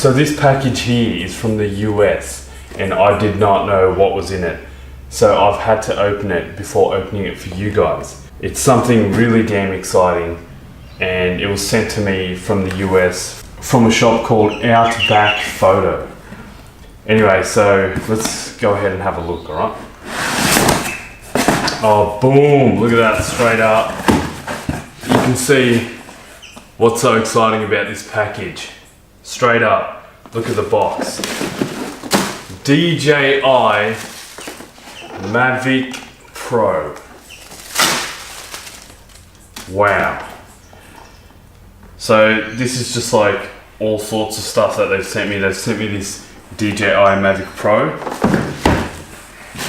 So this package here is from the US and I did not know what was in it. So I've had to open it before opening it for you guys. It's something really damn exciting and it was sent to me from the US from a shop called Outback Photo. Anyway, so let's go ahead and have a look, alright? Oh, boom, look at that, straight up. You can see what's so exciting about this package. Straight up, look at the box. DJI Mavic Pro. Wow. So this is just like all sorts of stuff that they've sent me. They've sent me this DJI Mavic Pro.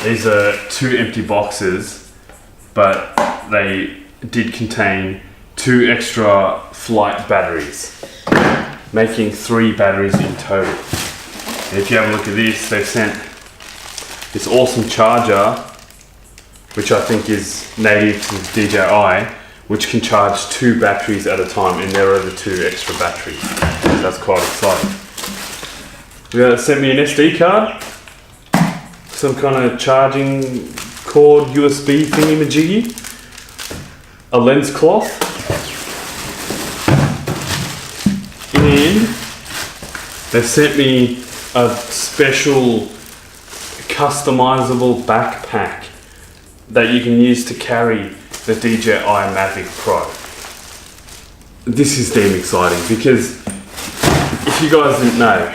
These are 2 empty boxes, but they did contain 2 extra flight batteries, making 3 batteries in total. And if you have a look at this, they've sent this awesome charger, which I think is native to DJI, which can charge 2 batteries at a time, and there are the 2 extra batteries. That's quite exciting. They sent me an SD card, some kind of charging cord USB thingy-majiggy, a lens cloth, and they sent me a special customizable backpack that you can use to carry the DJI Mavic Pro. This is damn exciting because if you guys didn't know,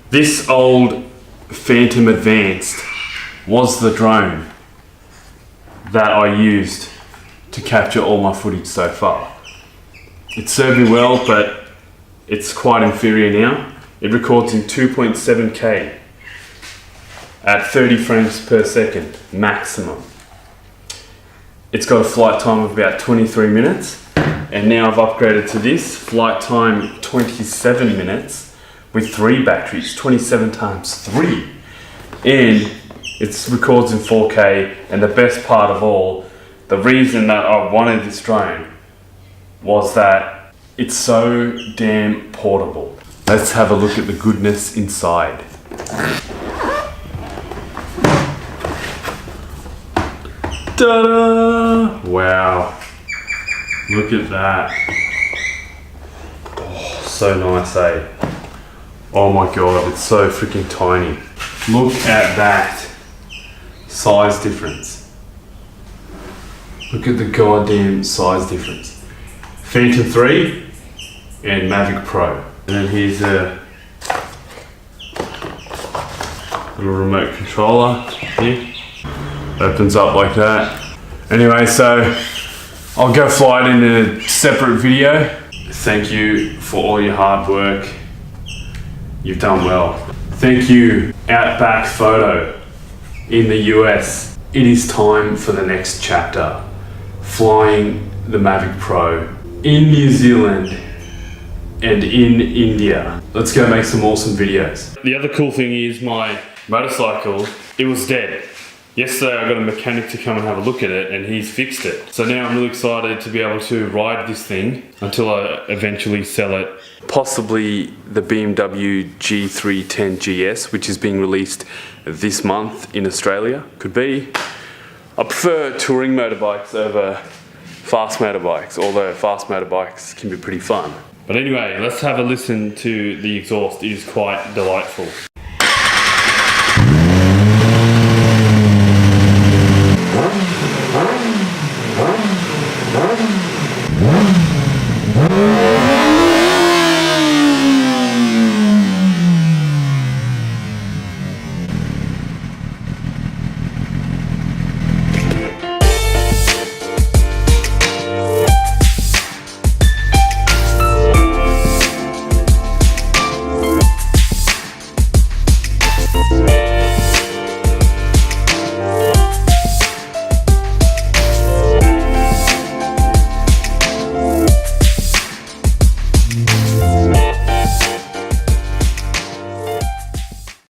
this old Phantom Advanced was the drone that I used to capture all my footage so far. It served me well, but it's quite inferior now. It records in 2.7K at 30 frames per second maximum. It's got a flight time of about 23 minutes, and now I've upgraded to this flight time 27 minutes with 3 batteries, 27 times 3, and it records in 4K. And the best part of all, the reason that I wanted this drone was that it's so damn portable. Let's have a look at the goodness inside. Ta-da! Wow, look at that. Oh, so nice, eh? Oh my god, it's so freaking tiny. Look at that size difference. Look at the goddamn size difference. Phantom 3 and Mavic Pro. And then here's a little remote controller here. Opens up like that. Anyway, so I'll go fly it in a separate video. Thank you for all your hard work. You've done well. Thank you, Outback Photo in the US. It is time for the next chapter. Flying the Mavic Pro in New Zealand and in India. Let's go make some awesome videos. The other cool thing is my motorcycle, it was dead. Yesterday I got a mechanic to come and have a look at it and he's fixed it. So now I'm really excited to be able to ride this thing until I eventually sell it. Possibly the BMW G310 GS, which is being released this month in Australia. Could be. I prefer touring motorbikes over fast motorbikes, although fast motorbikes can be pretty fun. But anyway, let's have a listen to the exhaust. It is quite delightful.